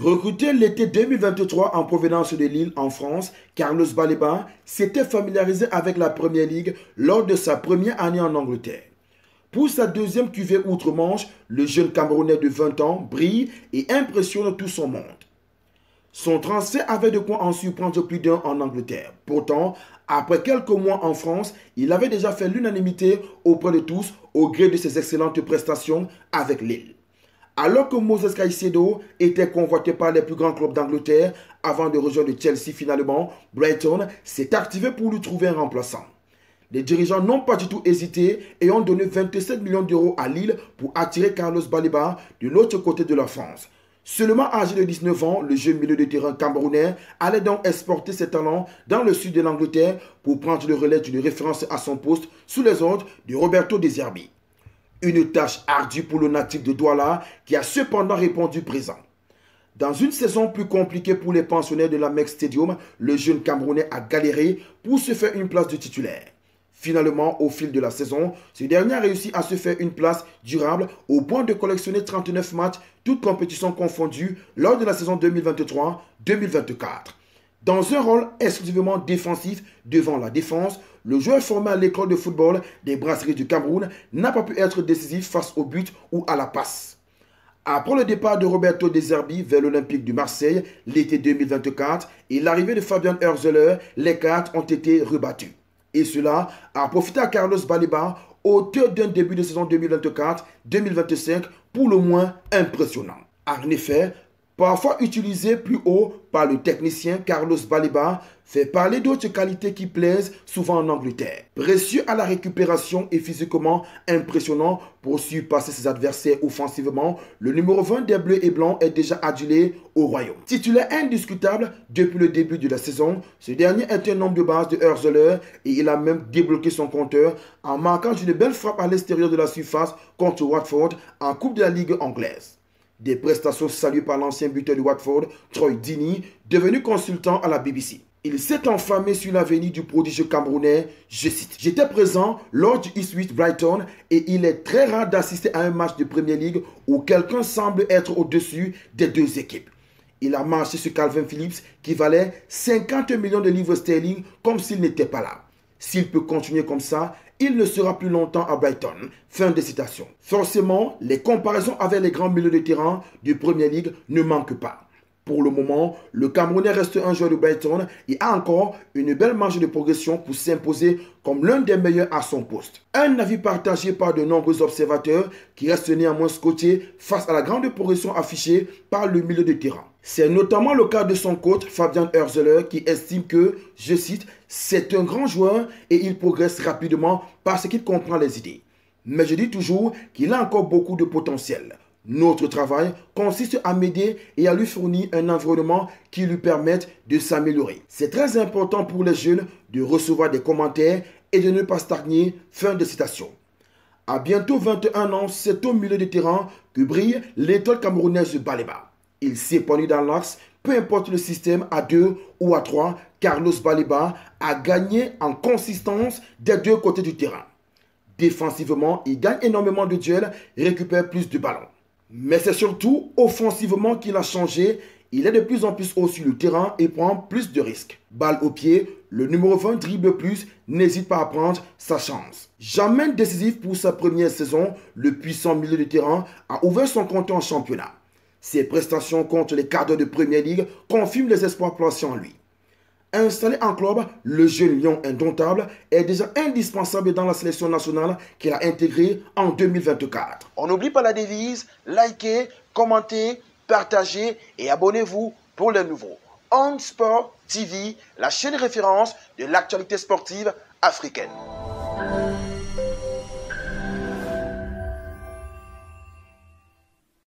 Recruté l'été 2023 en provenance de Lille en France, Carlos Baleba s'était familiarisé avec la Premier League lors de sa première année en Angleterre. Pour sa deuxième cuvée outre-Manche, le jeune Camerounais de 20 ans brille et impressionne tout son monde. Son transfert avait de quoi en surprendre plus d'un en Angleterre. Pourtant, après quelques mois en France, il avait déjà fait l'unanimité auprès de tous au gré de ses excellentes prestations avec Lille. Alors que Moses Caicedo était convoité par les plus grands clubs d'Angleterre avant de rejoindre Chelsea finalement, Brighton s'est activé pour lui trouver un remplaçant. Les dirigeants n'ont pas du tout hésité et ont donné 27 millions d'euros à Lille pour attirer Carlos Baleba de l'autre côté de la France. Seulement âgé de 19 ans, le jeune milieu de terrain camerounais allait donc exporter ses talents dans le sud de l'Angleterre pour prendre le relais d'une référence à son poste sous les ordres de Roberto De Zerbi. Une tâche ardue pour le natif de Douala qui a cependant répondu présent. Dans une saison plus compliquée pour les pensionnaires de l'Amex Stadium, le jeune Camerounais a galéré pour se faire une place de titulaire. Finalement, au fil de la saison, ce dernier a réussi à se faire une place durable au point de collectionner 39 matchs, toutes compétitions confondues, lors de la saison 2023-2024. Dans un rôle exclusivement défensif devant la défense, le joueur formé à l'école de football des Brasseries du Cameroun n'a pas pu être décisif face au but ou à la passe. Après le départ de Roberto De Zerbi vers l'Olympique de Marseille l'été 2024 et l'arrivée de Fabian Hürzeler, les cartes ont été rebattues. Et cela a profité à Carlos Baleba, auteur d'un début de saison 2024-2025 pour le moins impressionnant. En effet, parfois utilisé plus haut par le technicien Carlos Baleba, fait parler d'autres qualités qui plaisent souvent en Angleterre. Précieux à la récupération et physiquement impressionnant pour surpasser ses adversaires offensivement, le numéro 20 des Bleus et Blancs est déjà adulé au Royaume. Titulaire indiscutable depuis le début de la saison, ce dernier est un homme de base de Hürzeler et il a même débloqué son compteur en marquant une belle frappe à l'extérieur de la surface contre Watford en Coupe de la Ligue anglaise. Des prestations saluées par l'ancien buteur de Watford, Troy Deeney, devenu consultant à la BBC. Il s'est enflammé sur l'avenir du prodige camerounais, je cite. J'étais présent lors du Ipswich Brighton et il est très rare d'assister à un match de Premier League où quelqu'un semble être au-dessus des deux équipes. Il a marché sur Calvin Phillips qui valait 50 millions de livres sterling comme s'il n'était pas là. S'il peut continuer comme ça, il ne sera plus longtemps à Brighton. Fin de citation. Forcément, les comparaisons avec les grands milieux de terrain de Premier League ne manquent pas. Pour le moment, le Camerounais reste un joueur de Brighton et a encore une belle marge de progression pour s'imposer comme l'un des meilleurs à son poste. Un avis partagé par de nombreux observateurs qui restent néanmoins scotchés face à la grande progression affichée par le milieu de terrain. C'est notamment le cas de son coach Fabian Hürzeler qui estime que, je cite, c'est un grand joueur et il progresse rapidement parce qu'il comprend les idées. Mais je dis toujours qu'il a encore beaucoup de potentiel. Notre travail consiste à m'aider et à lui fournir un environnement qui lui permette de s'améliorer. C'est très important pour les jeunes de recevoir des commentaires et de ne pas stagner. Fin de citation. À bientôt 21 ans, c'est au milieu de terrain que brille l'étoile camerounaise de Baleba. Il s'épanouit dans l'axe, peu importe le système à 2 ou à 3, Carlos Baleba a gagné en consistance des deux côtés du terrain. Défensivement, il gagne énormément de duels et récupère plus de ballons. Mais c'est surtout offensivement qu'il a changé. Il est de plus en plus haut sur le terrain et prend plus de risques. Balle au pied, le numéro 20 dribble plus, n'hésite pas à prendre sa chance. Jamais décisif pour sa première saison, le puissant milieu de terrain a ouvert son compte en championnat. Ses prestations contre les cadres de Premier League confirment les espoirs placés en lui. Installé en club, le jeune lion indomptable est déjà indispensable dans la sélection nationale qu'il a intégrée en 2024. On n'oublie pas la devise, likez, commentez, partagez et abonnez-vous pour les nouveaux. On Sport TV, la chaîne référence de l'actualité sportive africaine.